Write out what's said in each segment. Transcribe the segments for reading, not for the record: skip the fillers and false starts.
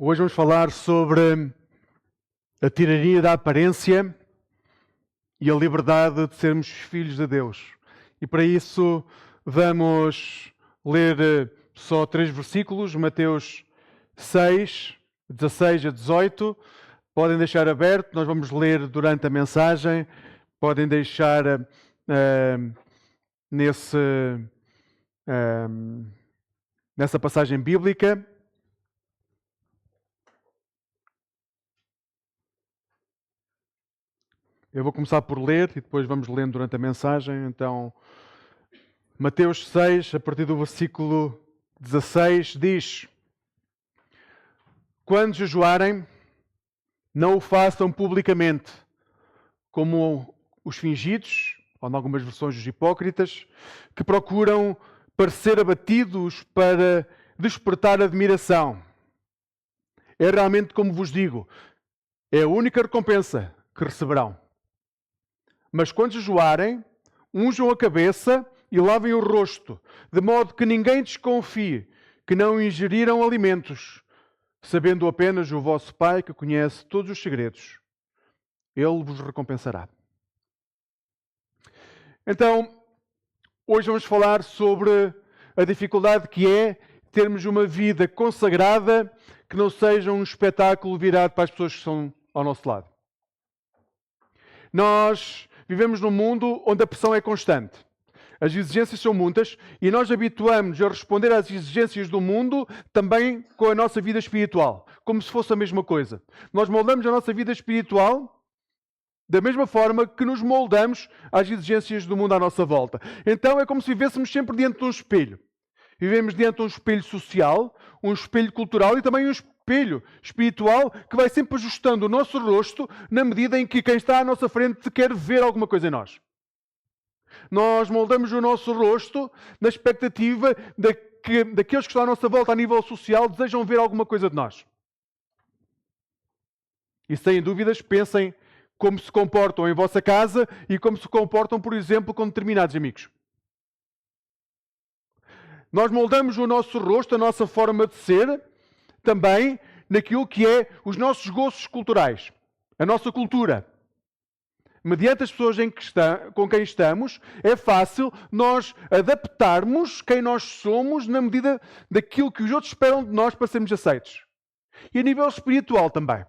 Hoje vamos falar sobre a tirania da aparência e a liberdade de sermos filhos de Deus. E para isso vamos ler só 3 versículos, Mateus 6, 16 a 18. Podem deixar aberto, nós vamos ler durante a mensagem. Podem deixar nessa passagem bíblica. Eu vou começar por ler e depois vamos lendo durante a mensagem. Então, Mateus 6, a partir do versículo 16, diz: Quando jejuarem, não o façam publicamente, como os fingidos, ou em algumas versões os hipócritas, que procuram parecer abatidos para despertar admiração. É realmente como vos digo, é a única recompensa que receberão. Mas quando jejuarem, unjam a cabeça e lavem o rosto, de modo que ninguém desconfie que não ingeriram alimentos, sabendo apenas o vosso Pai que conhece todos os segredos. Ele vos recompensará. Então, hoje vamos falar sobre a dificuldade que é termos uma vida consagrada que não seja um espetáculo virado para as pessoas que estão ao nosso lado. Nós vivemos num mundo onde a pressão é constante. As exigências são muitas e nós habituamos a responder às exigências do mundo também com a nossa vida espiritual, como se fosse a mesma coisa. Nós moldamos a nossa vida espiritual da mesma forma que nos moldamos às exigências do mundo à nossa volta. Então é como se vivêssemos sempre diante de um espelho. Vivemos diante de um espelho social, um espelho cultural e também um espelho espiritual que vai sempre ajustando o nosso rosto na medida em que quem está à nossa frente quer ver alguma coisa em nós. Nós moldamos o nosso rosto na expectativa de que daqueles que estão à nossa volta a nível social desejam ver alguma coisa de nós. E sem dúvidas pensem como se comportam em vossa casa e como se comportam, por exemplo, com determinados amigos. Nós moldamos o nosso rosto, a nossa forma de ser, também naquilo que é os nossos gostos culturais, a nossa cultura. Mediante as pessoas com quem estamos, é fácil nós adaptarmos quem nós somos na medida daquilo que os outros esperam de nós para sermos aceitos. E a nível espiritual também.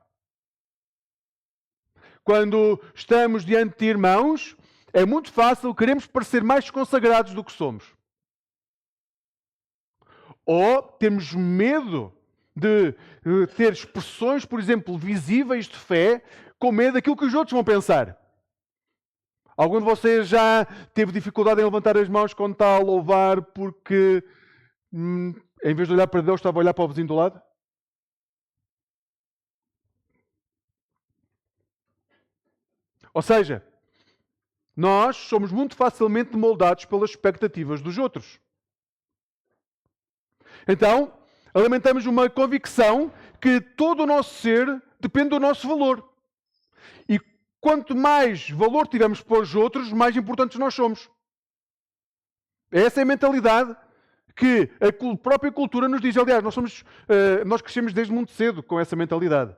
Quando estamos diante de irmãos, é muito fácil queremos parecer mais consagrados do que somos. Ou temos medo de ter expressões, por exemplo, visíveis de fé, com medo daquilo que os outros vão pensar. Algum de vocês já teve dificuldade em levantar as mãos quando está a louvar porque, em vez de olhar para Deus, estava a olhar para o vizinho do lado? Ou seja, nós somos muito facilmente moldados pelas expectativas dos outros. Então, alimentamos uma convicção que todo o nosso ser depende do nosso valor. E quanto mais valor tivermos para os outros, mais importantes nós somos. Essa é a mentalidade que a própria cultura nos diz. Aliás, nós crescemos desde muito cedo com essa mentalidade.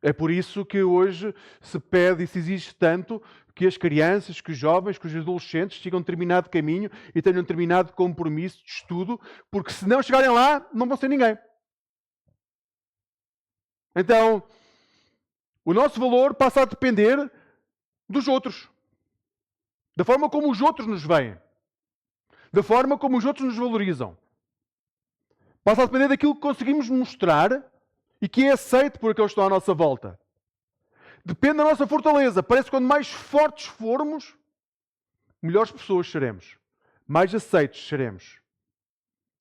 É por isso que hoje se pede e se exige tanto que as crianças, que os jovens, que os adolescentes sigam um determinado caminho e tenham um determinado compromisso de estudo, porque se não chegarem lá, não vão ser ninguém. Então, o nosso valor passa a depender dos outros. Da forma como os outros nos veem. Da forma como os outros nos valorizam. Passa a depender daquilo que conseguimos mostrar e que é aceito por aqueles que estão à nossa volta. Depende da nossa fortaleza. Parece que quanto mais fortes formos, melhores pessoas seremos. Mais aceitos seremos.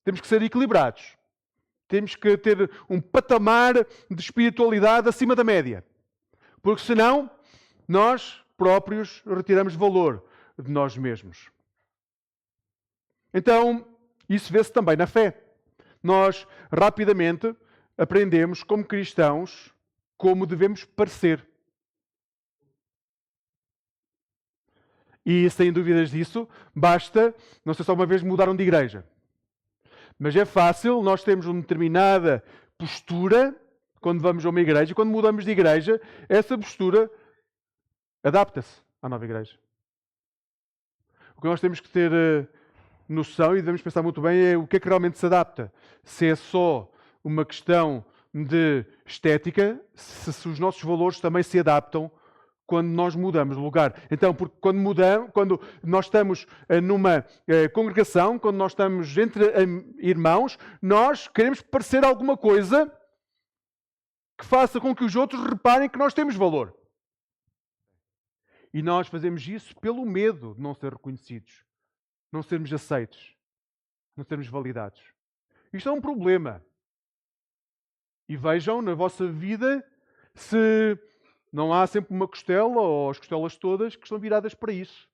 Temos que ser equilibrados. Temos que ter um patamar de espiritualidade acima da média. Porque senão, nós próprios retiramos valor de nós mesmos. Então, isso vê-se também na fé. Nós, rapidamente, aprendemos, como cristãos, como devemos parecer. E, sem dúvidas disso, basta, não sei se alguma vez mudaram de igreja. Mas é fácil nós termos uma determinada postura quando vamos a uma igreja, e quando mudamos de igreja, essa postura adapta-se à nova igreja. O que nós temos que ter noção e devemos pensar muito bem é o que é que realmente se adapta. Se é só uma questão de estética, se os nossos valores também se adaptam quando nós mudamos de lugar. Então, porque quando nós estamos numa congregação, quando nós estamos entre irmãos, nós queremos parecer alguma coisa que faça com que os outros reparem que nós temos valor. E nós fazemos isso pelo medo de não ser reconhecidos, não sermos aceitos, não sermos validados. Isto é um problema. E vejam na vossa vida se não há sempre uma costela, ou as costelas todas, que estão viradas para isso.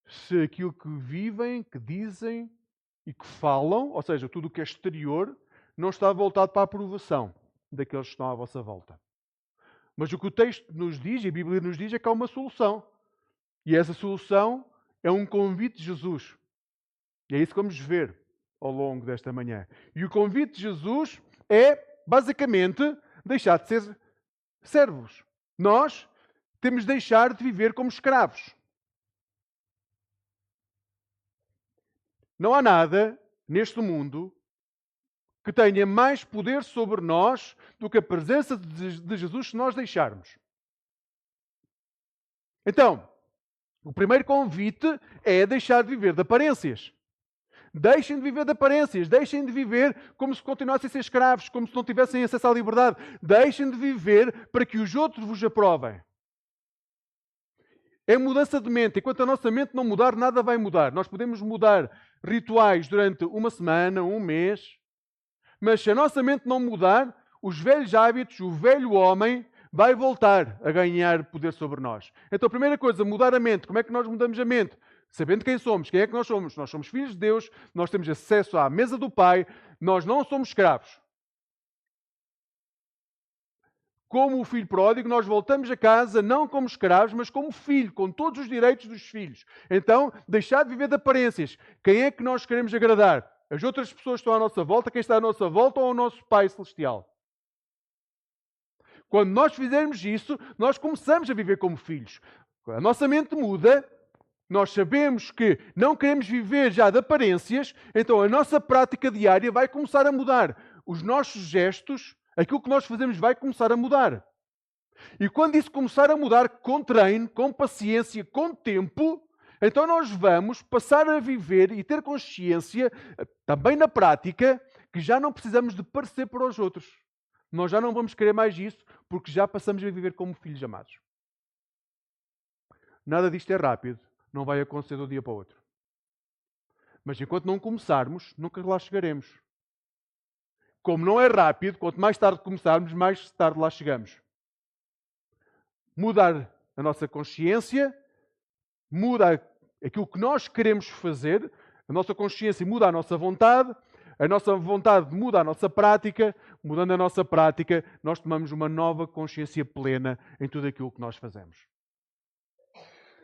Se aquilo que vivem, que dizem e que falam, ou seja, tudo o que é exterior, não está voltado para a aprovação daqueles que estão à vossa volta. Mas o que o texto nos diz, e a Bíblia nos diz, é que há uma solução. E essa solução é um convite de Jesus. E é isso que vamos ver ao longo desta manhã. E o convite de Jesus é, basicamente, deixar de ser servos. Nós temos de deixar de viver como escravos. Não há nada neste mundo que tenha mais poder sobre nós do que a presença de Jesus se nós deixarmos. Então, o primeiro convite é deixar de viver de aparências. Deixem de viver de aparências. Deixem de viver como se continuassem a ser escravos, como se não tivessem acesso à liberdade. Deixem de viver para que os outros vos aprovem. É mudança de mente. Enquanto a nossa mente não mudar, nada vai mudar. Nós podemos mudar rituais durante uma semana, um mês, mas se a nossa mente não mudar, os velhos hábitos, o velho homem, vai voltar a ganhar poder sobre nós. Então, a primeira coisa, mudar a mente. Como é que nós mudamos a mente? Sabendo quem somos. Quem é que nós somos? Nós somos filhos de Deus, nós temos acesso à mesa do Pai, nós não somos escravos. Como o filho pródigo, nós voltamos a casa não como escravos, mas como filho, com todos os direitos dos filhos. Então, deixar de viver de aparências. Quem é que nós queremos agradar? As outras pessoas que estão à nossa volta, quem está à nossa volta ou o nosso Pai Celestial? Quando nós fizermos isso, nós começamos a viver como filhos. A nossa mente muda, nós sabemos que não queremos viver já de aparências, então a nossa prática diária vai começar a mudar. Os nossos gestos, aquilo que nós fazemos vai começar a mudar. E quando isso começar a mudar com treino, com paciência, com tempo, então nós vamos passar a viver e ter consciência, também na prática, que já não precisamos de parecer para os outros. Nós já não vamos querer mais isso, porque já passamos a viver como filhos amados. Nada disto é rápido, não vai acontecer de um dia para o outro. Mas enquanto não começarmos, nunca lá chegaremos. Como não é rápido, quanto mais tarde começarmos, mais tarde lá chegamos. Mudar a nossa consciência, muda aquilo que nós queremos fazer, a nossa consciência muda a nossa vontade muda a nossa prática, mudando a nossa prática, nós tomamos uma nova consciência plena em tudo aquilo que nós fazemos.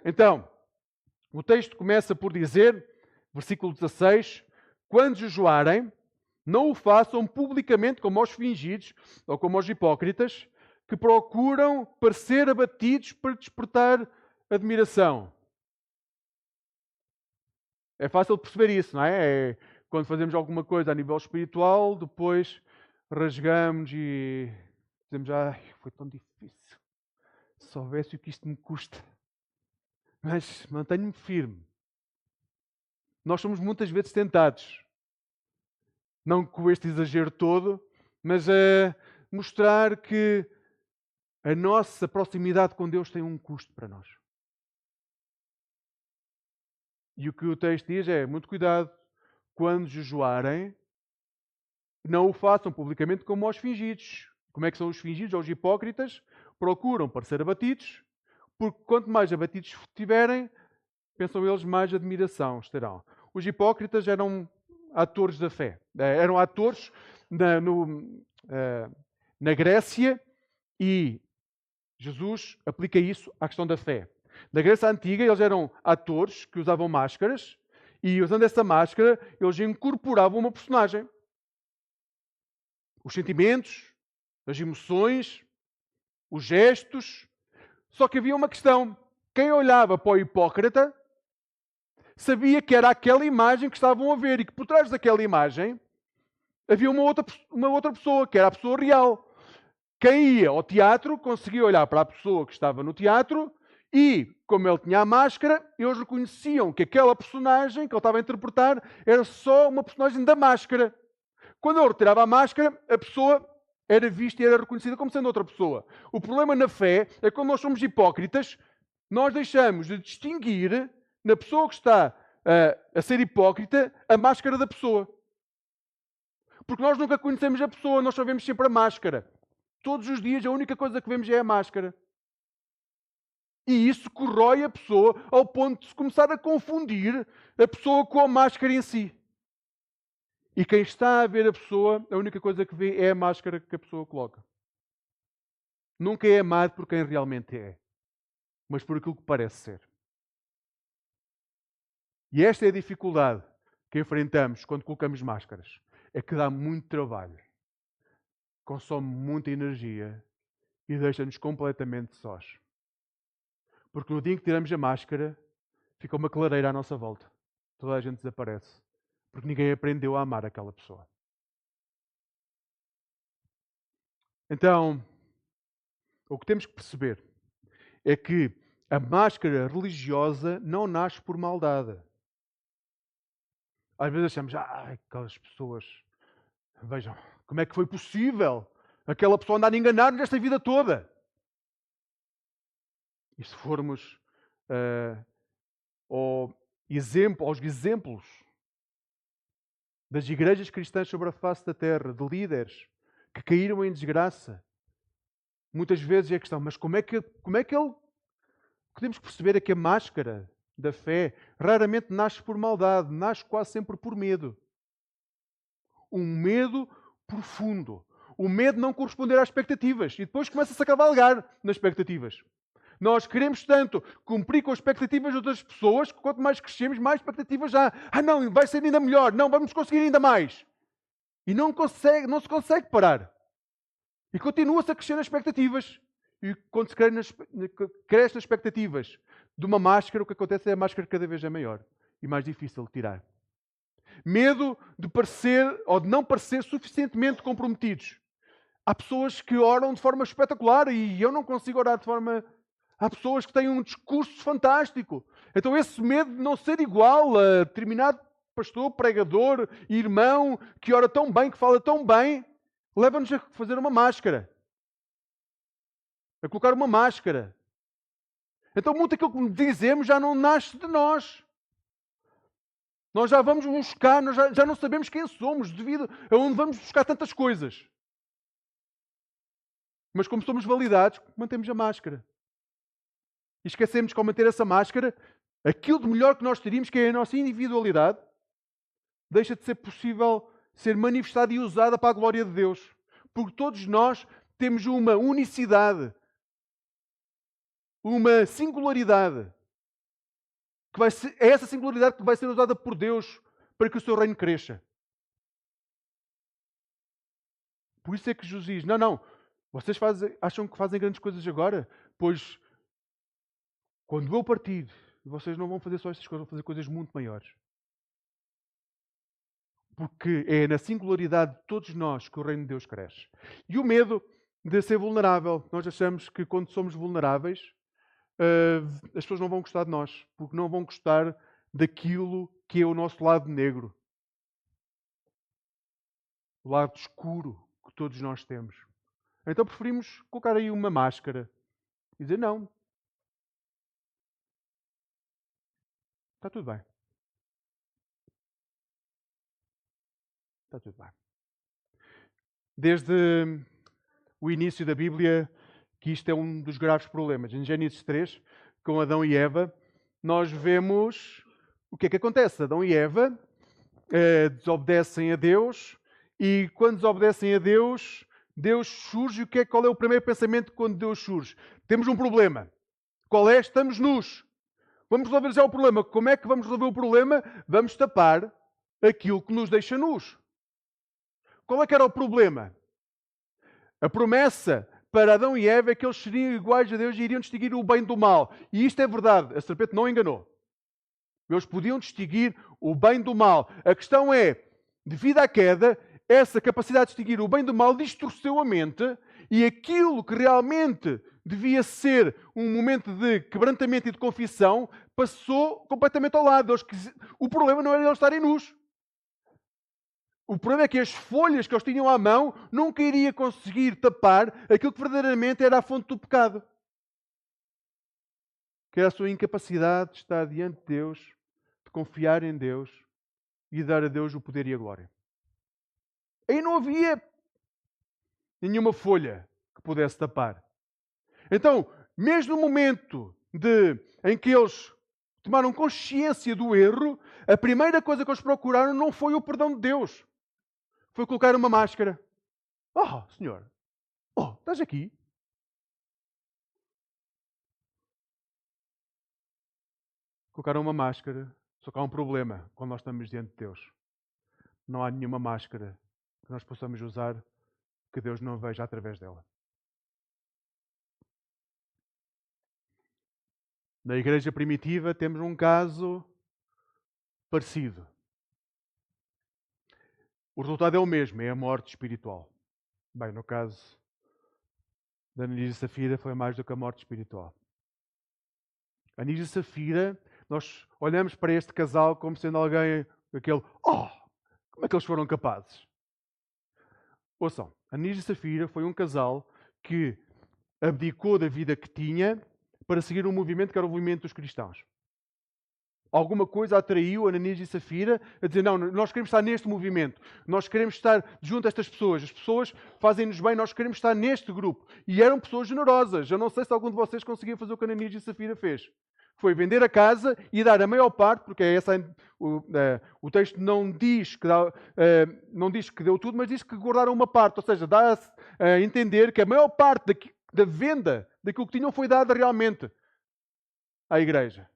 Então, o texto começa por dizer, versículo 16, quando jejuarem, não o façam publicamente como aos fingidos ou como aos hipócritas, que procuram parecer abatidos para despertar admiração. É fácil perceber isso, não é? Quando fazemos alguma coisa a nível espiritual, depois rasgamos e dizemos, foi tão difícil. Se soubesse o que isto me custa. Mas mantenho-me firme. Nós somos muitas vezes tentados. Não com este exagero todo, mas a mostrar que a nossa proximidade com Deus tem um custo para nós. E o que o texto diz é, muito cuidado, quando jejuarem, não o façam publicamente como aos fingidos. Como é que são os fingidos? Aos hipócritas, procuram parecer abatidos, porque quanto mais abatidos tiverem, pensam eles, mais admiração terão. Os hipócritas eram atores da fé. Eram atores na Grécia e Jesus aplica isso à questão da fé. Na Grécia Antiga, eles eram atores que usavam máscaras e, usando essa máscara, eles incorporavam uma personagem. os sentimentos, as emoções, os gestos. Só que havia uma questão. Quem olhava para o hipócrita sabia que era aquela imagem que estavam a ver e que por trás daquela imagem havia uma outra pessoa, que era a pessoa real. Quem ia ao teatro conseguia olhar para a pessoa que estava no teatro e, como ele tinha a máscara, eles reconheciam que aquela personagem que ele estava a interpretar era só uma personagem da máscara. Quando ele retirava a máscara, a pessoa era vista e era reconhecida como sendo outra pessoa. O problema na fé é que quando nós somos hipócritas, nós deixamos de distinguir na pessoa que está a ser hipócrita a máscara da pessoa. Porque nós nunca conhecemos a pessoa, nós só vemos sempre a máscara. Todos os dias a única coisa que vemos é a máscara. E isso corrói a pessoa ao ponto de se começar a confundir a pessoa com a máscara em si. E quem está a ver a pessoa, a única coisa que vê é a máscara que a pessoa coloca. Nunca é amado por quem realmente é, mas por aquilo que parece ser. E esta é a dificuldade que enfrentamos quando colocamos máscaras. É que dá muito trabalho, consome muita energia e deixa-nos completamente sós. Porque no dia em que tiramos a máscara, fica uma clareira à nossa volta. Toda a gente desaparece. Porque ninguém aprendeu a amar aquela pessoa. Então, o que temos que perceber é que a máscara religiosa não nasce por maldade. Às vezes achamos, aquelas pessoas, vejam, como é que foi possível aquela pessoa andar a enganar-nos esta vida toda? E se formos aos exemplos das igrejas cristãs sobre a face da terra, de líderes que caíram em desgraça, muitas vezes é a questão, mas como é que ele... O que temos que perceber é que a máscara da fé raramente nasce por maldade, nasce quase sempre por medo. Um medo profundo. O medo de não corresponder às expectativas. E depois começa-se a cavalgar nas expectativas. Nós queremos tanto cumprir com as expectativas de outras pessoas que quanto mais crescemos, mais expectativas há. Não, vai ser ainda melhor. Não, vamos conseguir ainda mais. E não se consegue parar. E continua-se a crescer nas expectativas. E quando se cresce nas expectativas de uma máscara, o que acontece é a máscara cada vez é maior e mais difícil de tirar. Medo de parecer ou de não parecer suficientemente comprometidos. Há pessoas que oram de forma espetacular e eu não consigo orar de forma... Há pessoas que têm um discurso fantástico. Então esse medo de não ser igual a determinado pastor, pregador, irmão, que ora tão bem, que fala tão bem, leva-nos a fazer uma máscara. A colocar uma máscara. Então muito aquilo que dizemos já não nasce de nós. Nós já vamos buscar, nós já não sabemos quem somos, devido a onde vamos buscar tantas coisas. Mas como somos validados, mantemos a máscara. E esquecemos que ao manter essa máscara, aquilo de melhor que nós teríamos, que é a nossa individualidade, deixa de ser possível ser manifestada e usada para a glória de Deus. Porque todos nós temos uma unicidade, uma singularidade. É essa singularidade que vai ser usada por Deus para que o seu reino cresça. Por isso é que Jesus diz, não, vocês acham que fazem grandes coisas agora? Pois, quando eu partir, vocês não vão fazer só estas coisas, vão fazer coisas muito maiores. Porque é na singularidade de todos nós que o reino de Deus cresce. E o medo de ser vulnerável. Nós achamos que quando somos vulneráveis, as pessoas não vão gostar de nós, porque não vão gostar daquilo que é o nosso lado negro. O lado escuro que todos nós temos. Então preferimos colocar aí uma máscara e dizer não. Está tudo bem. Está tudo bem. Desde o início da Bíblia, que isto é um dos graves problemas. Em Gênesis 3, com Adão e Eva, nós vemos o que é que acontece. Adão e Eva desobedecem a Deus e quando desobedecem a Deus, Deus surge. Qual é o primeiro pensamento quando Deus surge? Temos um problema. Qual é? Estamos nus. Vamos resolver já o problema. Como é que vamos resolver o problema? Vamos tapar aquilo que nos deixa nus. Qual é que era o problema? A promessa para Adão e Eva é que eles seriam iguais a Deus e iriam distinguir o bem do mal. E isto é verdade. A serpente não enganou. Eles podiam distinguir o bem do mal. A questão é, devido à queda, essa capacidade de distinguir o bem do mal distorceu a mente e aquilo que realmente devia ser um momento de quebrantamento e de confissão passou completamente ao lado. O problema não era eles estarem nus. O problema é que as folhas que eles tinham à mão nunca iria conseguir tapar aquilo que verdadeiramente era a fonte do pecado. Que era a sua incapacidade de estar diante de Deus, de confiar em Deus e de dar a Deus o poder e a glória. Aí não havia nenhuma folha que pudesse tapar. Então, mesmo no momento em que eles tomaram consciência do erro, a primeira coisa que eles procuraram não foi o perdão de Deus. Foi colocar uma máscara. Oh, Senhor, estás aqui? Colocaram uma máscara. Só que há um problema quando nós estamos diante de Deus. Não há nenhuma máscara que nós possamos usar que Deus não veja através dela. Na igreja primitiva temos um caso parecido. O resultado é o mesmo, é a morte espiritual. Bem, no caso da Anísia e Safira foi mais do que a morte espiritual. Anísia e Safira, nós olhamos para este casal como sendo alguém, como é que eles foram capazes? Ouçam, Anísia e Safira foi um casal que abdicou da vida que tinha para seguir um movimento que era o movimento dos cristãos. Alguma coisa atraiu Ananias e Safira a dizer, não, nós queremos estar neste movimento, nós queremos estar junto a estas pessoas, as pessoas fazem-nos bem, nós queremos estar neste grupo. E eram pessoas generosas. Eu não sei se algum de vocês conseguia fazer o que Ananias e Safira fez. Foi vender a casa e dar a maior parte, porque o texto não diz que deu tudo, mas diz que guardaram uma parte, ou seja, dá a entender que a maior parte da venda daquilo que tinham foi dada realmente à igreja.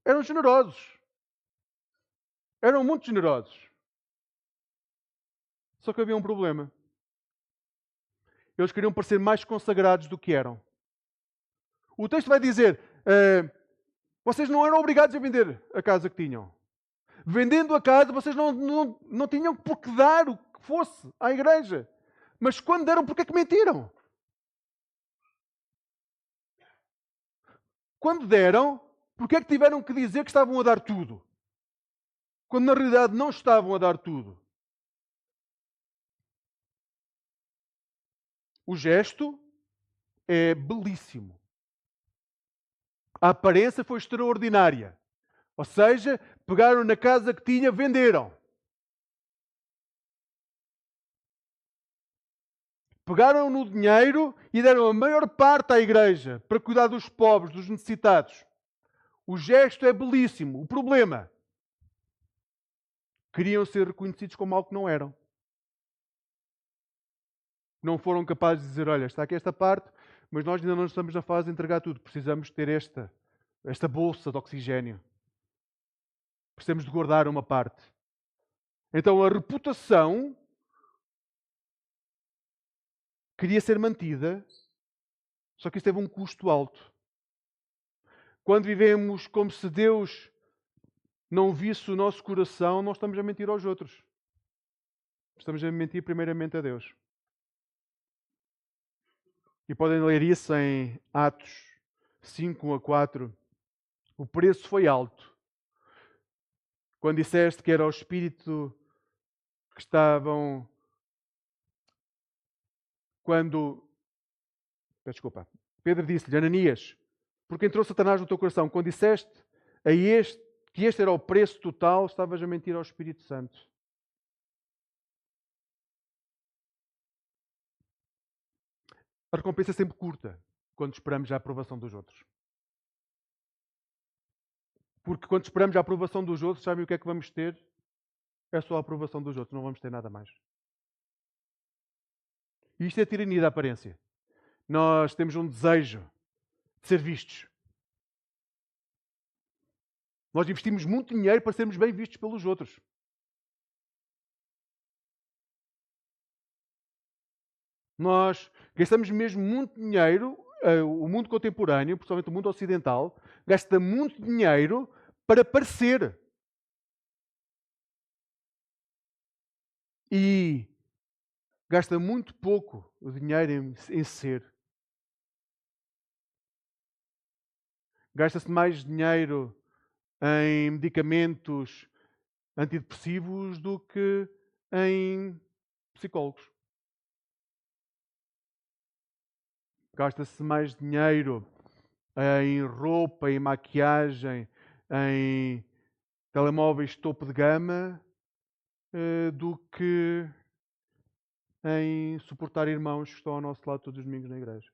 Eram generosos. Eram muito generosos. Só que havia um problema. Eles queriam parecer mais consagrados do que eram. O texto vai dizer, vocês não eram obrigados a vender a casa que tinham. Vendendo a casa, vocês não tinham por que dar o que fosse à igreja. Mas quando deram, por que é que mentiram? Quando deram, por que é que tiveram que dizer que estavam a dar tudo? Quando na realidade não estavam a dar tudo. O gesto é belíssimo. A aparência foi extraordinária. Ou seja, pegaram na casa que tinha, venderam. Pegaram no dinheiro e deram a maior parte à igreja para cuidar dos pobres, dos necessitados. O gesto é belíssimo. O problema, queriam ser reconhecidos como algo que não eram. Não foram capazes de dizer, olha, está aqui esta parte, mas nós ainda não estamos na fase de entregar tudo. Precisamos ter esta bolsa de oxigênio. Precisamos de guardar uma parte. Então a reputação queria ser mantida, só que isso teve um custo alto. Quando vivemos como se Deus não visse o nosso coração, nós estamos a mentir aos outros. Estamos a mentir primeiramente a Deus. E podem ler isso em Atos 5:1-4. O preço foi alto. Quando disseste que era o Espírito que estavam... Desculpa. Pedro disse-lhe, Ananias, porque entrou Satanás no teu coração. Quando disseste que este era o preço total, estavas a mentir ao Espírito Santo. A recompensa é sempre curta quando esperamos a aprovação dos outros. Porque quando esperamos a aprovação dos outros, sabem o que é que vamos ter? É só a aprovação dos outros, não vamos ter nada mais. E isto é tirania da aparência. Nós temos um desejo de ser vistos. Nós investimos muito dinheiro para sermos bem vistos pelos outros. Nós gastamos mesmo muito dinheiro, o mundo contemporâneo, principalmente o mundo ocidental, gasta muito dinheiro para parecer. E gasta muito pouco o dinheiro em ser. Gasta-se mais dinheiro em medicamentos antidepressivos do que em psicólogos. Gasta-se mais dinheiro em roupa, em maquiagem, em telemóveis topo de gama, do que em suportar irmãos que estão ao nosso lado todos os domingos na igreja.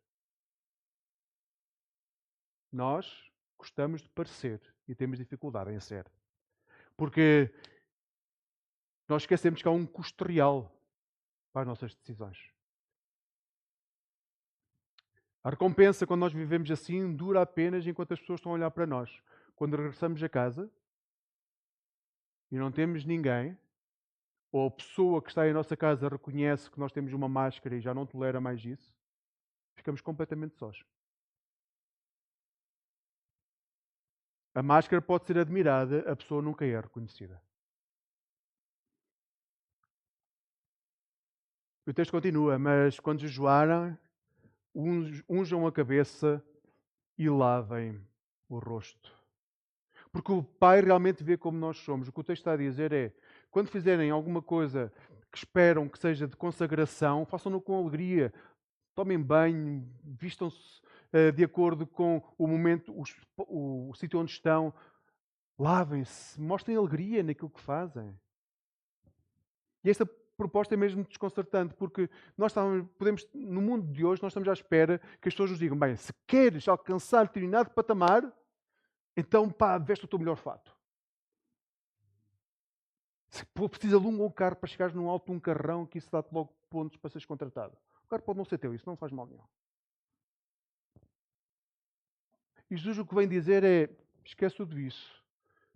Nós gostamos de parecer e temos dificuldade em ser. Porque nós esquecemos que há um custo real para as nossas decisões. A recompensa, quando nós vivemos assim, dura apenas enquanto as pessoas estão a olhar para nós. Quando regressamos a casa e não temos ninguém, ou a pessoa que está em nossa casa reconhece que nós temos uma máscara e já não tolera mais isso, ficamos completamente sós. A máscara pode ser admirada, a pessoa nunca é reconhecida. O texto continua, mas quando jejuarem, unjam a cabeça e lavem o rosto. Porque o Pai realmente vê como nós somos. O que o texto está a dizer é, quando fizerem alguma coisa que esperam que seja de consagração, façam-no com alegria. Tomem banho, vistam-se de acordo com o momento, o sítio onde estão. Lavem-se, mostrem alegria naquilo que fazem. E esta proposta é mesmo desconcertante, porque no mundo de hoje, nós estamos à espera que as pessoas nos digam, bem, se queres alcançar determinado patamar, então, veste o teu melhor fato. Se precisa de um carro para chegares num alto de um carrão, que isso dá-te logo pontos para seres contratado. O carro pode não ser teu, isso não faz mal nenhum. E Jesus o que vem dizer é, esquece tudo isso.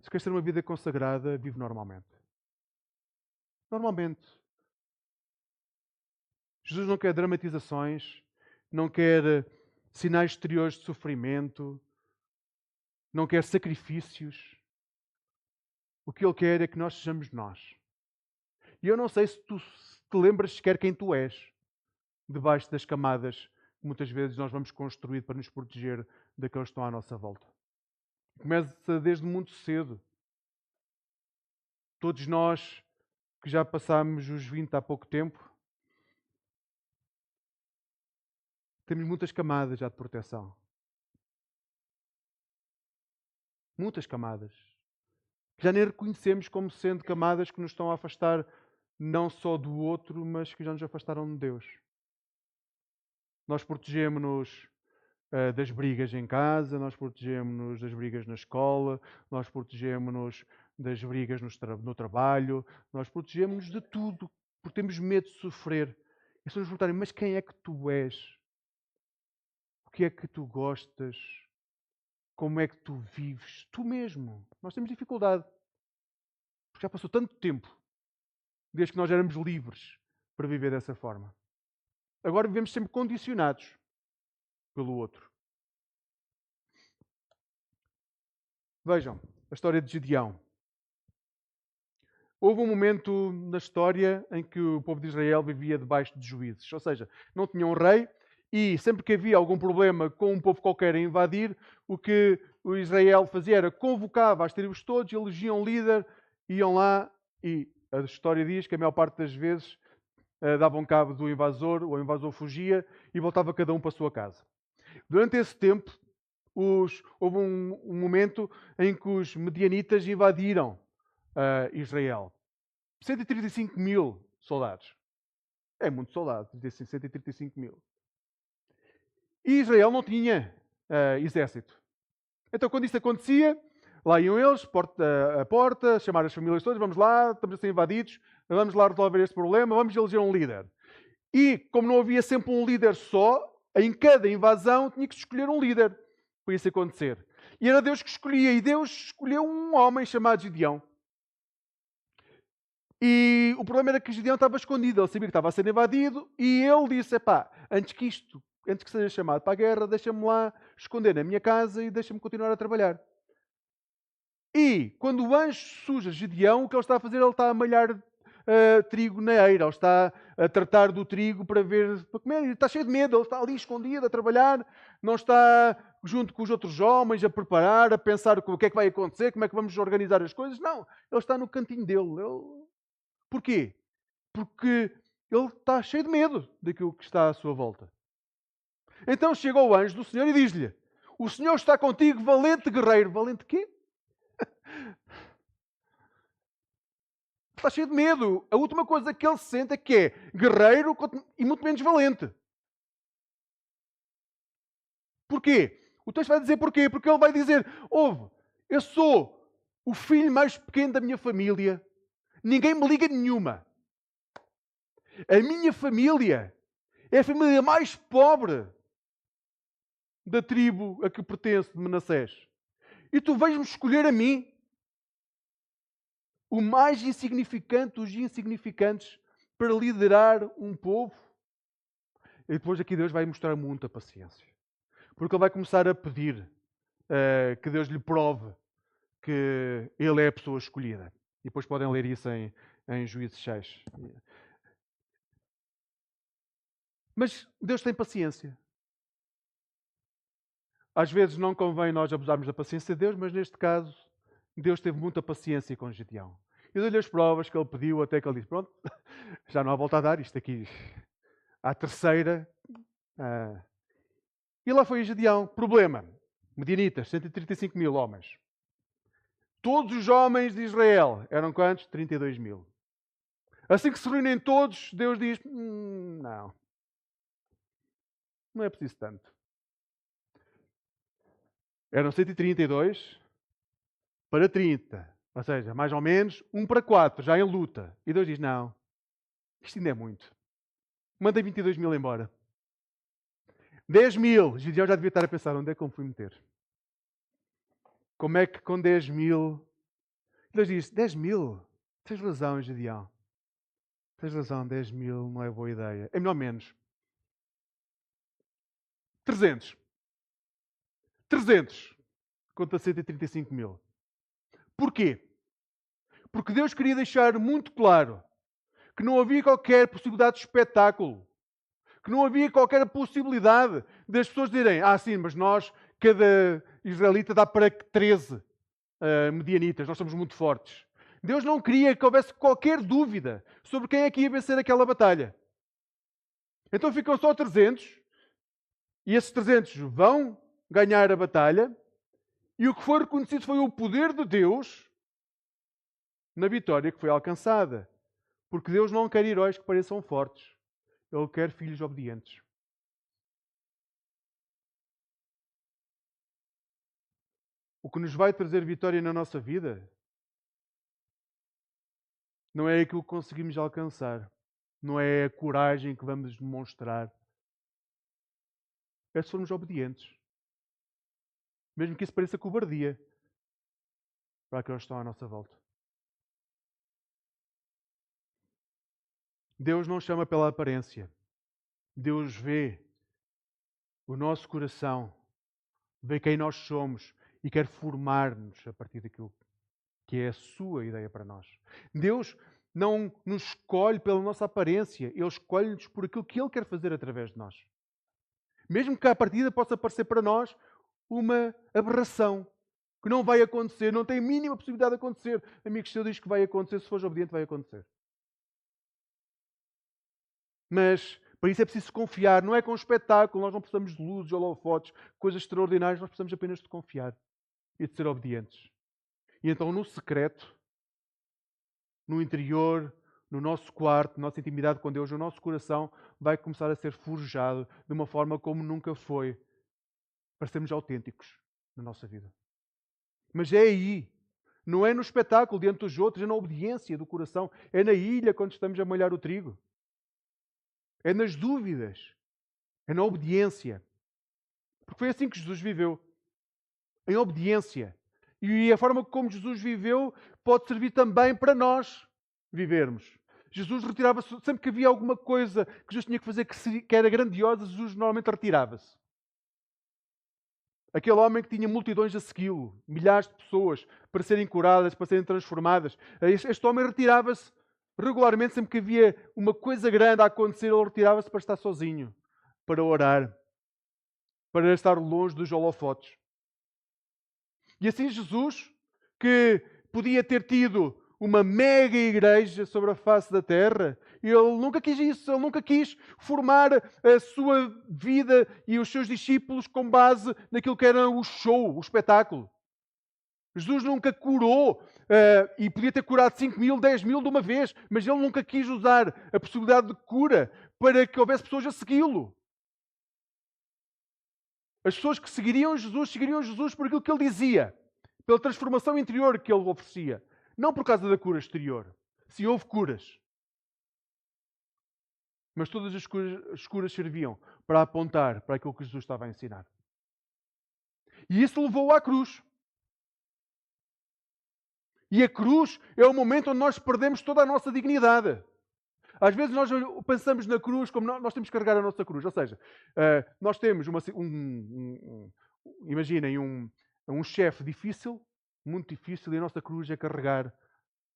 Se queres ter uma vida consagrada, vive normalmente. Normalmente. Jesus não quer dramatizações, não quer sinais exteriores de sofrimento, não quer sacrifícios. O que Ele quer é que nós sejamos nós. E eu não sei se tu te lembras sequer quem tu és, debaixo das camadas que muitas vezes nós vamos construir para nos proteger daqueles que estão à nossa volta. Começa desde muito cedo. Todos nós que já passámos os 20 há pouco tempo, temos muitas camadas já de proteção. Muitas camadas. Já nem reconhecemos como sendo camadas que nos estão a afastar não só do outro, mas que já nos afastaram de Deus. Nós protegemos-nos das brigas em casa, nós protegemos-nos das brigas na escola, nós protegemos-nos das brigas no trabalho, nós protegemos-nos de tudo, porque temos medo de sofrer. E se nos perguntarem, mas quem é que tu és? O que é que tu gostas? Como é que tu vives? Tu mesmo. Nós temos dificuldade. Porque já passou tanto tempo desde que nós éramos livres para viver dessa forma. Agora vivemos sempre condicionados pelo outro. Vejam a história de Gedeão. Houve um momento na história em que o povo de Israel vivia debaixo de juízes. Ou seja, não tinha um rei e sempre que havia algum problema com um povo qualquer a invadir, o que o Israel fazia era convocava as tribos todos, elegiam um líder, iam lá e a história diz que a maior parte das vezes davam cabo do invasor, o invasor fugia e voltava cada um para a sua casa. Durante esse tempo, houve um momento em que os medianitas invadiram Israel. 135 mil soldados. É muito soldado, dizem 135 mil. E Israel não tinha exército. Então, quando isso acontecia, lá iam eles, porta a porta, chamar as famílias todas, vamos lá, estamos a ser invadidos, vamos lá resolver este problema, vamos eleger um líder. E, como não havia sempre um líder só, em cada invasão tinha que se escolher um líder para isso acontecer. E era Deus que escolhia, e Deus escolheu um homem chamado Gedeão. E o problema era que Gideão estava escondido, ele sabia que estava a ser invadido, e ele disse, antes que seja chamado para a guerra, deixa-me lá esconder na minha casa e deixa-me continuar a trabalhar. E quando o anjo suja Gideão, o que ele está a fazer? Ele está a malhar trigo na eira, ele está a tratar do trigo para comer, ele está cheio de medo, ele está ali escondido a trabalhar, não está junto com os outros homens a preparar, a pensar o que é que vai acontecer, como é que vamos organizar as coisas. Não, ele está no cantinho dele. Porquê? Porque ele está cheio de medo daquilo que está à sua volta. Então chega o anjo do Senhor e diz-lhe: o Senhor está contigo, valente guerreiro. Valente quê? Está cheio de medo. A última coisa que ele sente é que é guerreiro e muito menos valente. Porquê? O texto vai dizer porquê. Porque ele vai dizer: eu sou o filho mais pequeno da minha família. Ninguém me liga nenhuma. A minha família é a família mais pobre da tribo a que pertence de Manassés. E tu vais-me escolher a mim, o mais insignificante dos insignificantes, para liderar um povo? E depois aqui Deus vai mostrar muita paciência. Porque Ele vai começar a pedir que Deus lhe prove que Ele é a pessoa escolhida. E depois podem ler isso em Juízes 6. Mas Deus tem paciência. Às vezes não convém nós abusarmos da paciência de Deus, mas neste caso, Deus teve muita paciência com Gideão. E deu-lhe as provas que ele pediu, até que ele disse: pronto, já não há volta a dar, isto aqui, à terceira. E lá foi Gideão. Problema: Medianitas, 135 mil homens. Todos os homens de Israel eram quantos? 32 mil. Assim que se reúnem todos, Deus diz: não é preciso tanto. Eram 132 para 30. Ou seja, mais ou menos 1 para 4, já em luta. E Deus diz: não, isto ainda é muito. Manda 22 mil embora. 10 mil. Gideão já devia estar a pensar: onde é que eu me fui meter? Como é que com 10 mil... Deus diz: 10 mil? Tens razão, Gideão. Tens razão, 10 mil não é boa ideia. É melhor menos. 300. 300. Conta 135 mil. Porquê? Porque Deus queria deixar muito claro que não havia qualquer possibilidade de espetáculo. Que não havia qualquer possibilidade das pessoas dizerem: sim, mas nós, cada israelita dá para 13 medianitas, nós somos muito fortes. Deus não queria que houvesse qualquer dúvida sobre quem é que ia vencer aquela batalha. Então ficam só 300, e esses 300 vão ganhar a batalha, e o que foi reconhecido foi o poder de Deus na vitória que foi alcançada. Porque Deus não quer heróis que pareçam fortes. Ele quer filhos obedientes. O que nos vai trazer vitória na nossa vida não é aquilo que conseguimos alcançar. Não é a coragem que vamos demonstrar. É se formos obedientes. Mesmo que isso pareça cobardia para aqueles que estão à nossa volta. Deus não chama pela aparência. Deus vê o nosso coração, vê quem nós somos e quer formar-nos a partir daquilo que é a sua ideia para nós. Deus não nos escolhe pela nossa aparência, Ele escolhe-nos por aquilo que Ele quer fazer através de nós. Mesmo que à partida possa parecer para nós uma aberração, que não vai acontecer, não tem a mínima possibilidade de acontecer. Amigos, se eu diz que vai acontecer, se fores obediente, vai acontecer. Mas para isso é preciso confiar, não é com um espetáculo, nós não precisamos de luzes, holofotes, coisas extraordinárias, nós precisamos apenas de confiar e de ser obedientes. E então, no secreto, no interior, no nosso quarto, na nossa intimidade com Deus, o nosso coração vai começar a ser forjado de uma forma como nunca foi, para sermos autênticos na nossa vida. Mas é aí, não é no espetáculo diante dos outros, é na obediência do coração, é na ilha quando estamos a malhar o trigo. É nas dúvidas, é na obediência. Porque foi assim que Jesus viveu, em obediência. E a forma como Jesus viveu pode servir também para nós. vivermos. Jesus retirava-se, sempre que havia alguma coisa que Jesus tinha que fazer que era grandiosa, Jesus normalmente retirava-se. Aquele homem que tinha multidões a segui-lo, milhares de pessoas, para serem curadas, para serem transformadas. Este homem retirava-se regularmente, sempre que havia uma coisa grande a acontecer, ele retirava-se para estar sozinho, para orar, para estar longe dos holofotes. E assim Jesus, que podia ter tido uma mega igreja sobre a face da terra, ele nunca quis isso, ele nunca quis formar a sua vida e os seus discípulos com base naquilo que era o show, o espetáculo. Jesus nunca curou e podia ter curado 5 mil, 10 mil de uma vez, mas ele nunca quis usar a possibilidade de cura para que houvesse pessoas a segui-lo. As pessoas que seguiriam Jesus por aquilo que ele dizia, pela transformação interior que ele oferecia, não por causa da cura exterior. Se houve curas, mas todas as curas serviam para apontar para aquilo que Jesus estava a ensinar. E isso levou-o à cruz. E a cruz é o momento onde nós perdemos toda a nossa dignidade. Às vezes nós pensamos na cruz como nós temos que carregar a nossa cruz. Ou seja, nós temos imaginem um chefe difícil, muito difícil, e a nossa cruz é carregar,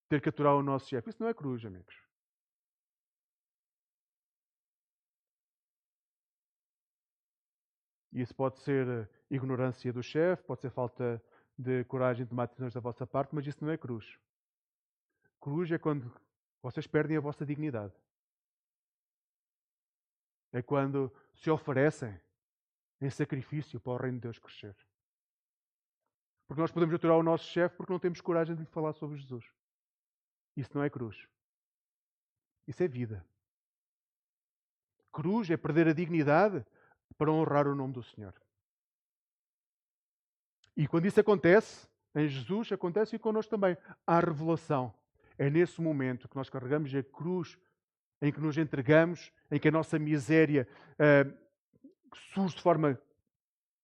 ter que aturar o nosso chefe. Isso não é cruz, amigos. E isso pode ser ignorância do chefe, pode ser falta de coragem de tomar decisões da vossa parte, mas isso não é cruz. Cruz é quando vocês perdem a vossa dignidade. É quando se oferecem em sacrifício para o reino de Deus crescer. Porque nós podemos aturar o nosso chefe porque não temos coragem de lhe falar sobre Jesus. Isso não é cruz. Isso é vida. Cruz é perder a dignidade para honrar o nome do Senhor. E quando isso acontece, em Jesus, acontece e connosco também. Há revelação. É nesse momento que nós carregamos a cruz, em que nos entregamos, em que a nossa miséria surge de forma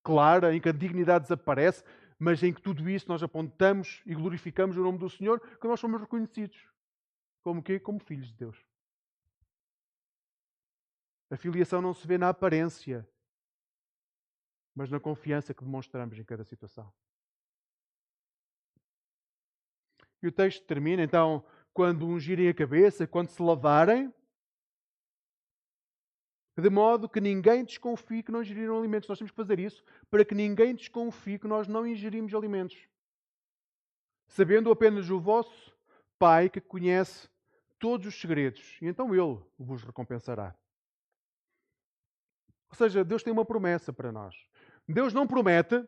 clara, em que a dignidade desaparece, mas em que tudo isso nós apontamos e glorificamos o nome do Senhor, que nós somos reconhecidos. Como quê? Como filhos de Deus. A filiação não se vê na aparência, mas na confiança que demonstramos em cada situação. E o texto termina, então, quando ungirem a cabeça, quando se lavarem, de modo que ninguém desconfie que não ingeriram alimentos. Nós temos que fazer isso para que ninguém desconfie que nós não ingerimos alimentos. Sabendo apenas o vosso Pai que conhece todos os segredos. E então Ele vos recompensará. Ou seja, Deus tem uma promessa para nós. Deus não promete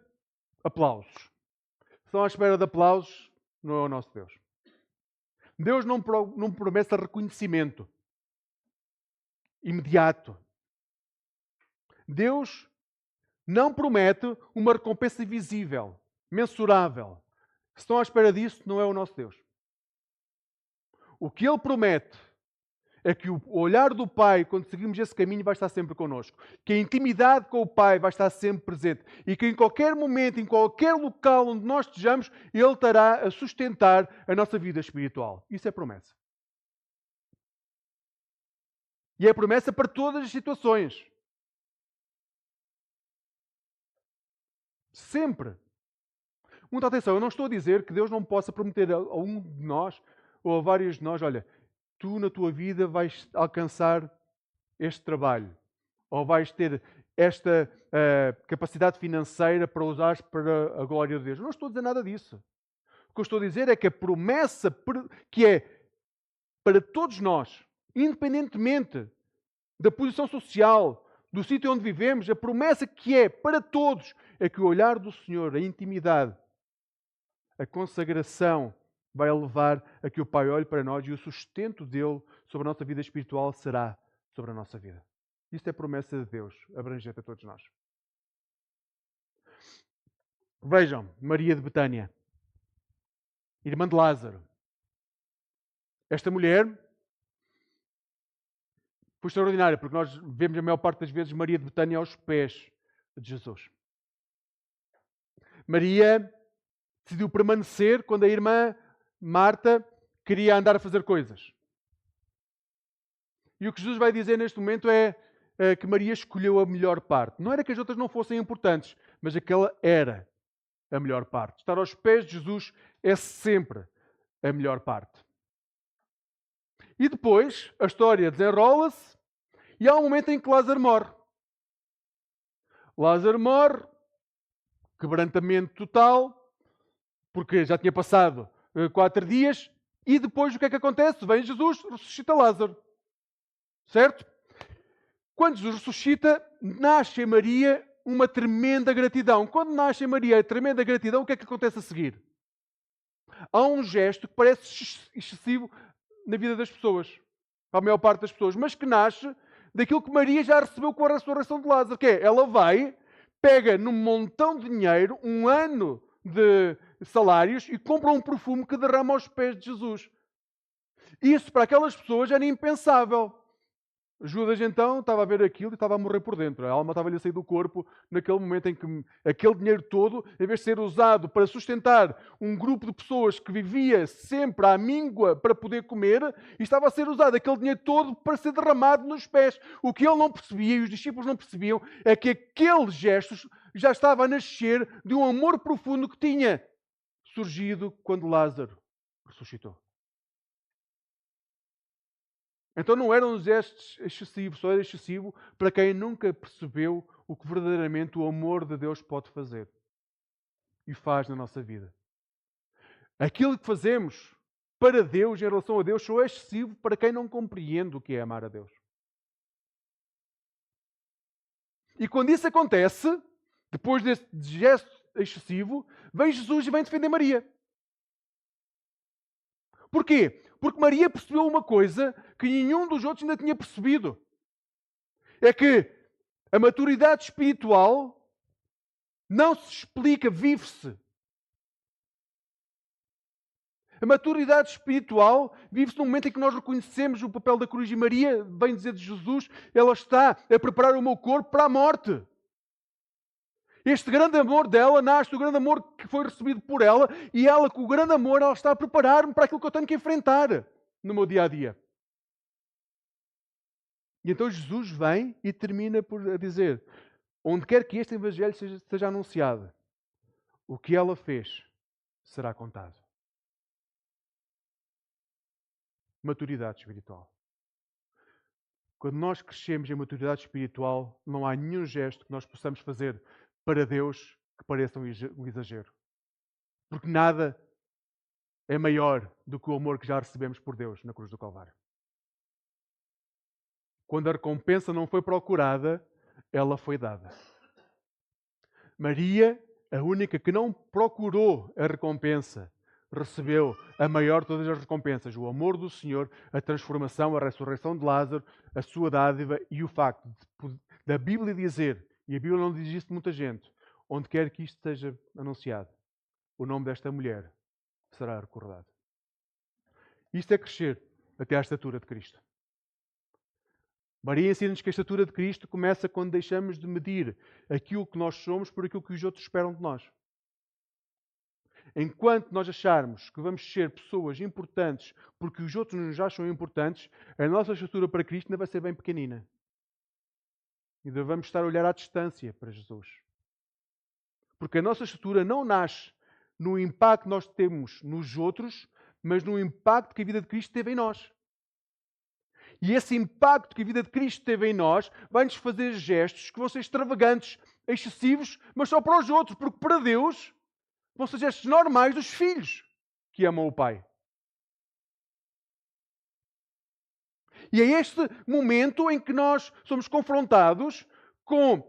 aplausos. Se estão à espera de aplausos, não é o nosso Deus. Deus não promete reconhecimento imediato. Deus não promete uma recompensa visível, mensurável. Se estão à espera disso, não é o nosso Deus. O que Ele promete é que o olhar do Pai, quando seguimos esse caminho, vai estar sempre connosco. Que a intimidade com o Pai vai estar sempre presente. E que em qualquer momento, em qualquer local onde nós estejamos, Ele estará a sustentar a nossa vida espiritual. Isso é promessa. E é promessa para todas as situações. Sempre. Muita atenção, eu não estou a dizer que Deus não possa prometer a um de nós, ou a vários de nós, olha, tu na tua vida vais alcançar este trabalho, ou vais ter esta capacidade financeira para usares para a glória de Deus. Eu não estou a dizer nada disso. O que eu estou a dizer é que a promessa que é para todos nós, independentemente da posição social, do sítio onde vivemos, a promessa que é para todos é que o olhar do Senhor, a intimidade, a consagração vai levar a que o Pai olhe para nós e o sustento dele sobre a nossa vida espiritual será sobre a nossa vida. Isto é promessa de Deus, abrangente a todos nós. Vejam, Maria de Betânia, irmã de Lázaro. Esta mulher foi extraordinária, porque nós vemos a maior parte das vezes Maria de Betânia aos pés de Jesus. Maria decidiu permanecer quando a irmã Marta queria andar a fazer coisas. E o que Jesus vai dizer neste momento é que Maria escolheu a melhor parte. Não era que as outras não fossem importantes, mas aquela era a melhor parte. Estar aos pés de Jesus é sempre a melhor parte. E depois, a história desenrola-se e há um momento em que Lázaro morre. Lázaro morre, quebrantamento total, porque já tinha passado 4 dias, e depois o que é que acontece? Vem Jesus, ressuscita Lázaro. Certo? Quando Jesus ressuscita, nasce em Maria uma tremenda gratidão. Quando nasce em Maria a tremenda gratidão, o que é que acontece a seguir? Há um gesto que parece excessivo na vida das pessoas, para a maior parte das pessoas, mas que nasce daquilo que Maria já recebeu com a ressurreição de Lázaro, que é, ela vai, pega num montão de dinheiro, um ano de salários, e compra um perfume que derrama aos pés de Jesus. Isso para aquelas pessoas era impensável. Judas então estava a ver aquilo e estava a morrer por dentro. A alma estava-lhe a sair do corpo naquele momento em que aquele dinheiro todo, em vez de ser usado para sustentar um grupo de pessoas que vivia sempre à míngua para poder comer, e estava a ser usado aquele dinheiro todo para ser derramado nos pés. O que ele não percebia e os discípulos não percebiam é que aqueles gestos já estava a nascer de um amor profundo que tinha surgido quando Lázaro ressuscitou. Então não eram gestos excessivos, só era excessivo para quem nunca percebeu o que verdadeiramente o amor de Deus pode fazer e faz na nossa vida. Aquilo que fazemos para Deus, em relação a Deus, só é excessivo para quem não compreende o que é amar a Deus. E quando isso acontece, depois desse gesto excessivo, vem Jesus e vem defender Maria. Porquê? Porque Maria percebeu uma coisa que nenhum dos outros ainda tinha percebido. É que a maturidade espiritual não se explica, vive-se. A maturidade espiritual vive-se no momento em que nós reconhecemos o papel da cruz, de Maria, vem dizer de Jesus, ela está a preparar o meu corpo para a morte. Este grande amor dela nasce do grande amor que foi recebido por ela, e ela, com o grande amor, ela está a preparar-me para aquilo que eu tenho que enfrentar no meu dia-a-dia. E então Jesus vem e termina por dizer, onde quer que este evangelho seja anunciado, o que ela fez será contado. Maturidade espiritual. Quando nós crescemos em maturidade espiritual, não há nenhum gesto que nós possamos fazer para Deus que pareça um exagero. Porque nada é maior do que o amor que já recebemos por Deus na cruz do Calvário. Quando a recompensa não foi procurada, ela foi dada. Maria, a única que não procurou a recompensa, recebeu a maior de todas as recompensas, o amor do Senhor, a transformação, a ressurreição de Lázaro, a sua dádiva e o facto da Bíblia dizer, e a Bíblia não diz isso de muita gente, onde quer que isto seja anunciado, o nome desta mulher será recordado. Isto é crescer até à estatura de Cristo. Maria ensina-nos que a estatura de Cristo começa quando deixamos de medir aquilo que nós somos por aquilo que os outros esperam de nós. Enquanto nós acharmos que vamos ser pessoas importantes porque os outros nos acham importantes, a nossa estatura para Cristo ainda vai ser bem pequenina. Ainda vamos estar a olhar à distância para Jesus. Porque a nossa estatura não nasce no impacto que nós temos nos outros, mas no impacto que a vida de Cristo teve em nós. E esse impacto que a vida de Cristo teve em nós vai-nos fazer gestos que vão ser extravagantes, excessivos, mas só para os outros, porque para Deus vão ser gestos normais dos filhos que amam o Pai. E é este momento em que nós somos confrontados com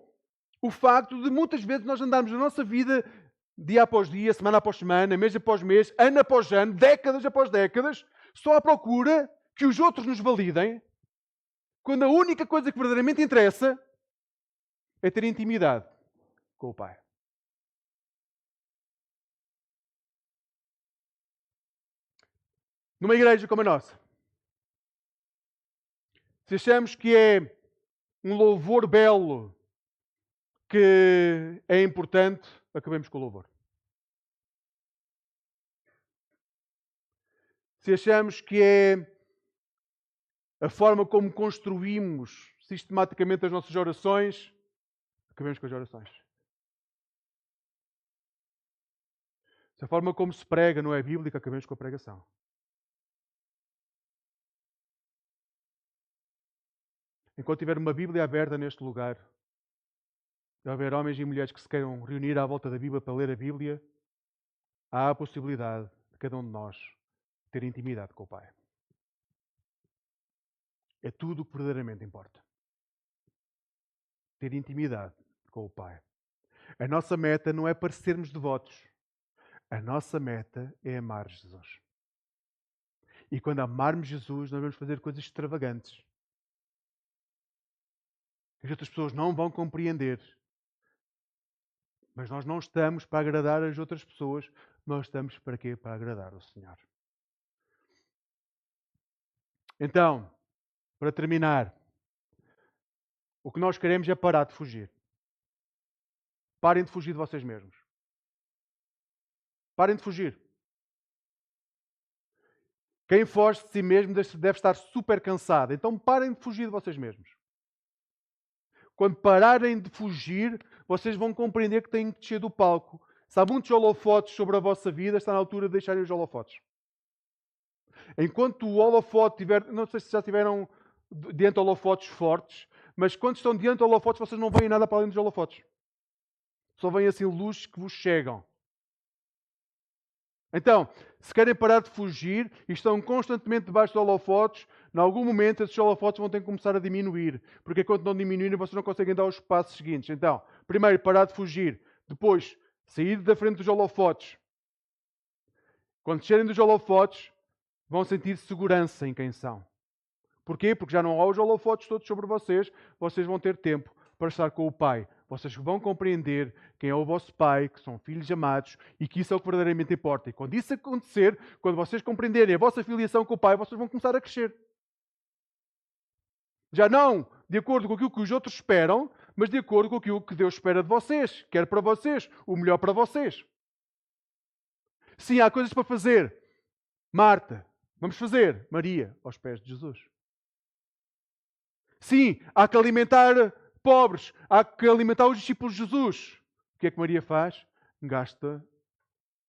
o facto de muitas vezes nós andarmos na nossa vida dia após dia, semana após semana, mês após mês, ano após ano, décadas após décadas, só à procura que os outros nos validem, quando a única coisa que verdadeiramente interessa é ter intimidade com o Pai. Numa igreja como a nossa, se achamos que é um louvor belo que é importante, acabemos com o louvor. Se achamos que é a forma como construímos sistematicamente as nossas orações, acabemos com as orações. Se a forma como se prega não é bíblica, acabemos com a pregação. Enquanto tiver uma Bíblia aberta neste lugar, e houver homens e mulheres que se queiram reunir à volta da Bíblia para ler a Bíblia, há a possibilidade de cada um de nós ter intimidade com o Pai. É tudo o que verdadeiramente importa. Ter intimidade com o Pai. A nossa meta não é parecermos devotos. A nossa meta é amar Jesus. E quando amarmos Jesus, nós vamos fazer coisas extravagantes. As outras pessoas não vão compreender. Mas nós não estamos para agradar as outras pessoas. Nós estamos para quê? Para agradar o Senhor. Então, para terminar, o que nós queremos é parar de fugir. Parem de fugir de vocês mesmos. Parem de fugir. Quem foge de si mesmo deve estar super cansado. Então parem de fugir de vocês mesmos. Quando pararem de fugir, vocês vão compreender que têm que descer do palco. Se há muitos holofotes sobre a vossa vida, está na altura de deixarem os holofotes. Enquanto o holofote tiver... Não sei se já tiveram diante de holofotes fortes, mas quando estão diante de holofotes, vocês não veem nada para além dos holofotes. Só veem assim luzes que vos chegam. Então, se querem parar de fugir e estão constantemente debaixo de holofotes, em algum momento esses holofotes vão ter que começar a diminuir. Porque enquanto não diminuírem, vocês não conseguem dar os passos seguintes. Então, primeiro, parar de fugir. Depois, sair da frente dos holofotes. Quando descerem dos holofotes, vão sentir segurança em quem são. Porquê? Porque já não há os holofotes todos sobre vocês. Vocês vão ter tempo para estar com o Pai. Vocês vão compreender quem é o vosso Pai, que são filhos amados e que isso é o que verdadeiramente importa. E quando isso acontecer, quando vocês compreenderem a vossa filiação com o Pai, vocês vão começar a crescer. Já não de acordo com aquilo que os outros esperam, mas de acordo com aquilo que Deus espera de vocês. Quer para vocês, o melhor para vocês. Sim, há coisas para fazer. Marta, vamos fazer. Maria, aos pés de Jesus. Sim, há que alimentar pobres, há que alimentar os discípulos de Jesus. O que é que Maria faz? Gasta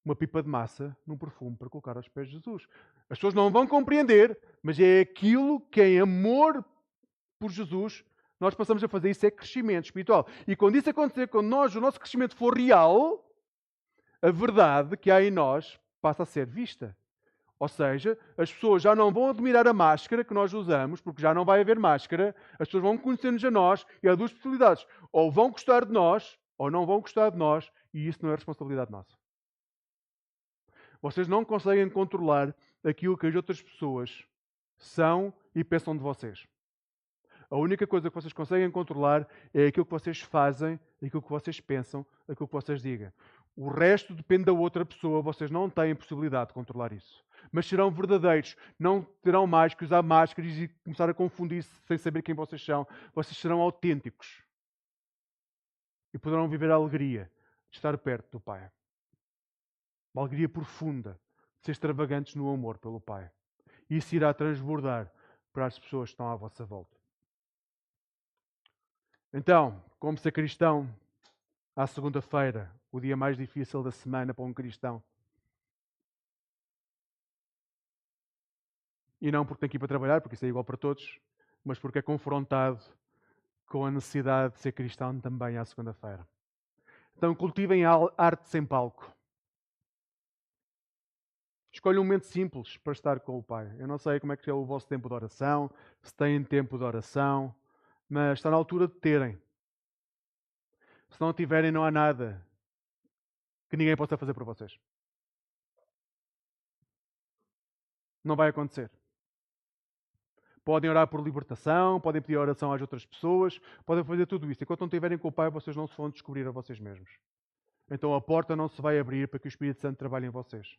uma pipa de massa num perfume para colocar aos pés de Jesus. As pessoas não vão compreender, mas é aquilo que em amor por Jesus nós passamos a fazer. Isso é crescimento espiritual. E quando isso acontecer, quando o nosso crescimento for real, a verdade que há em nós passa a ser vista. Ou seja, as pessoas já não vão admirar a máscara que nós usamos, porque já não vai haver máscara. As pessoas vão conhecer-nos a nós e há duas possibilidades. Ou vão gostar de nós, ou não vão gostar de nós, e isso não é responsabilidade nossa. Vocês não conseguem controlar aquilo que as outras pessoas são e pensam de vocês. A única coisa que vocês conseguem controlar é aquilo que vocês fazem, aquilo que vocês pensam, aquilo que vocês digam. O resto depende da outra pessoa, vocês não têm possibilidade de controlar isso. Mas serão verdadeiros, não terão mais que usar máscaras e começar a confundir-se sem saber quem vocês são. Vocês serão autênticos. E poderão viver a alegria de estar perto do Pai. Uma alegria profunda, de ser extravagantes no amor pelo Pai. E isso irá transbordar para as pessoas que estão à vossa volta. Então, como ser cristão, à segunda-feira, o dia mais difícil da semana para um cristão. E não porque tem que ir para trabalhar, porque isso é igual para todos, mas porque é confrontado com a necessidade de ser cristão também à segunda-feira. Então, cultivem a arte sem palco. Escolham um momento simples para estar com o Pai. Eu não sei como é que é o vosso tempo de oração, se têm tempo de oração, mas está na altura de terem. Se não tiverem, não há nada que ninguém possa fazer por vocês. Não vai acontecer. Podem orar por libertação, podem pedir oração às outras pessoas, podem fazer tudo isso. Enquanto não estiverem com o Pai, vocês não se vão descobrir a vocês mesmos. Então a porta não se vai abrir para que o Espírito Santo trabalhe em vocês.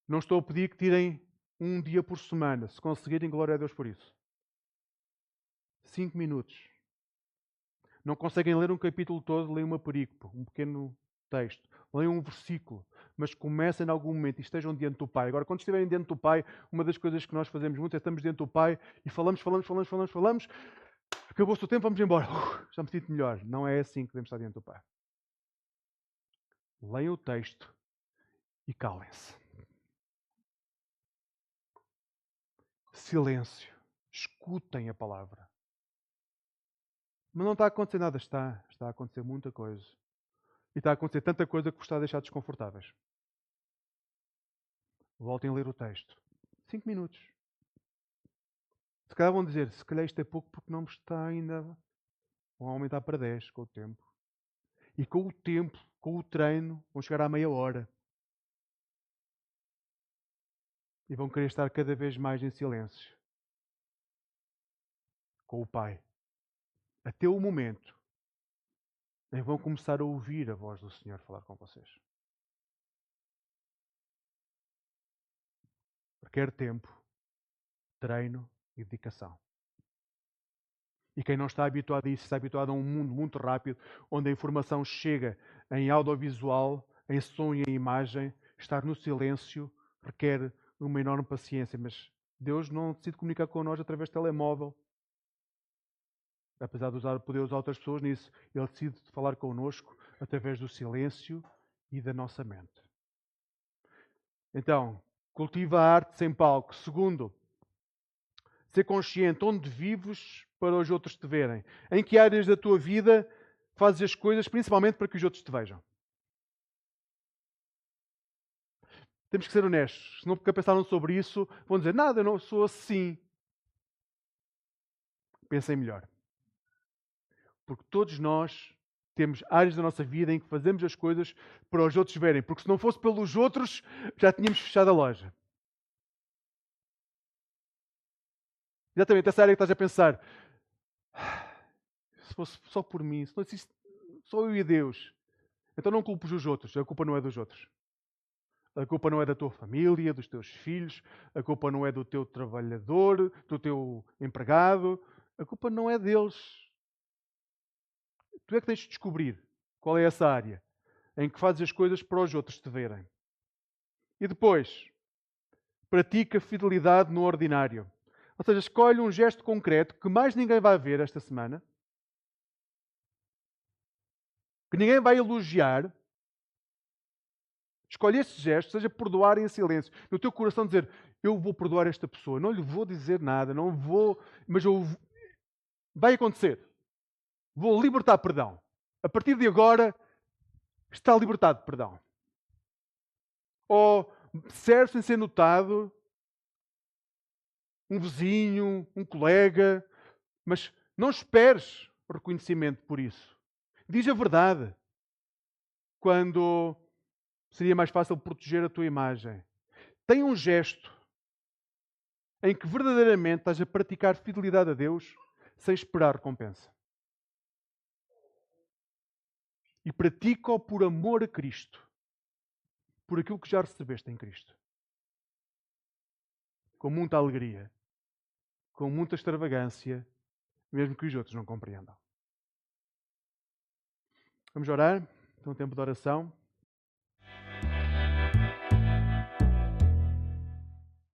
Não estou a pedir que tirem um dia por semana. Se conseguirem, glória a Deus por isso. 5 minutos. Não conseguem ler um capítulo todo, leem uma perícope, um pequeno texto, leiam um versículo, mas comecem em algum momento e estejam diante do Pai. Agora, quando estiverem diante do Pai, uma das coisas que nós fazemos muito é estamos diante do Pai e falamos, acabou-se o tempo, vamos embora. Já me sinto melhor. Não é assim que devemos estar diante do Pai. Leiam o texto e calem-se. Silêncio. Escutem a palavra. Mas não está a acontecer nada. Está a acontecer muita coisa. E está a acontecer tanta coisa que vos está a deixar desconfortáveis. Voltem a ler o texto. 5 minutos. Se calhar vão dizer, se calhar isto é pouco porque não me está ainda. Vão aumentar para 10 com o tempo. E com o tempo, com o treino, vão chegar à meia hora. E vão querer estar cada vez mais em silêncio. Com o Pai. Até o momento em que vão começar a ouvir a voz do Senhor falar com vocês. Requer tempo, treino e dedicação. E quem não está habituado a isso, está habituado a um mundo muito rápido, onde a informação chega em audiovisual, em som e em imagem, estar no silêncio requer uma enorme paciência. Mas Deus não decide comunicar connosco através de telemóvel. Apesar de poder usar outras pessoas nisso, Ele decide falar connosco através do silêncio e da nossa mente. Então, cultiva a arte sem palco. Segundo, ser consciente onde vives para os outros te verem. Em que áreas da tua vida fazes as coisas principalmente para que os outros te vejam. Temos que ser honestos. Se não pensaram sobre isso, vão dizer, nada, eu não sou assim. Pensem melhor. Porque todos nós temos áreas da nossa vida em que fazemos as coisas para os outros verem. Porque se não fosse pelos outros, já tínhamos fechado a loja. Exatamente, essa área que estás a pensar. Se fosse só por mim, se não existe só eu e Deus, então não culpes os outros. A culpa não é dos outros. A culpa não é da tua família, dos teus filhos. A culpa não é do teu trabalhador, do teu empregado. A culpa não é deles. Tu é que tens de descobrir qual é essa área em que fazes as coisas para os outros te verem. E depois, pratica fidelidade no ordinário. Ou seja, escolhe um gesto concreto que mais ninguém vai ver esta semana, que ninguém vai elogiar. Escolhe esse gesto, seja perdoar em silêncio. No teu coração dizer, eu vou perdoar esta pessoa, não lhe vou dizer nada, não vou, mas vai acontecer. Vou libertar perdão. A partir de agora, está libertado de perdão. Ou serve sem ser notado, um vizinho, um colega, mas não esperes reconhecimento por isso. Diz a verdade. Quando seria mais fácil proteger a tua imagem. Tem um gesto em que verdadeiramente estás a praticar fidelidade a Deus sem esperar recompensa. E pratica-o por amor a Cristo. Por aquilo que já recebeste em Cristo. Com muita alegria. Com muita extravagância. Mesmo que os outros não compreendam. Vamos orar? Então, um tempo de oração.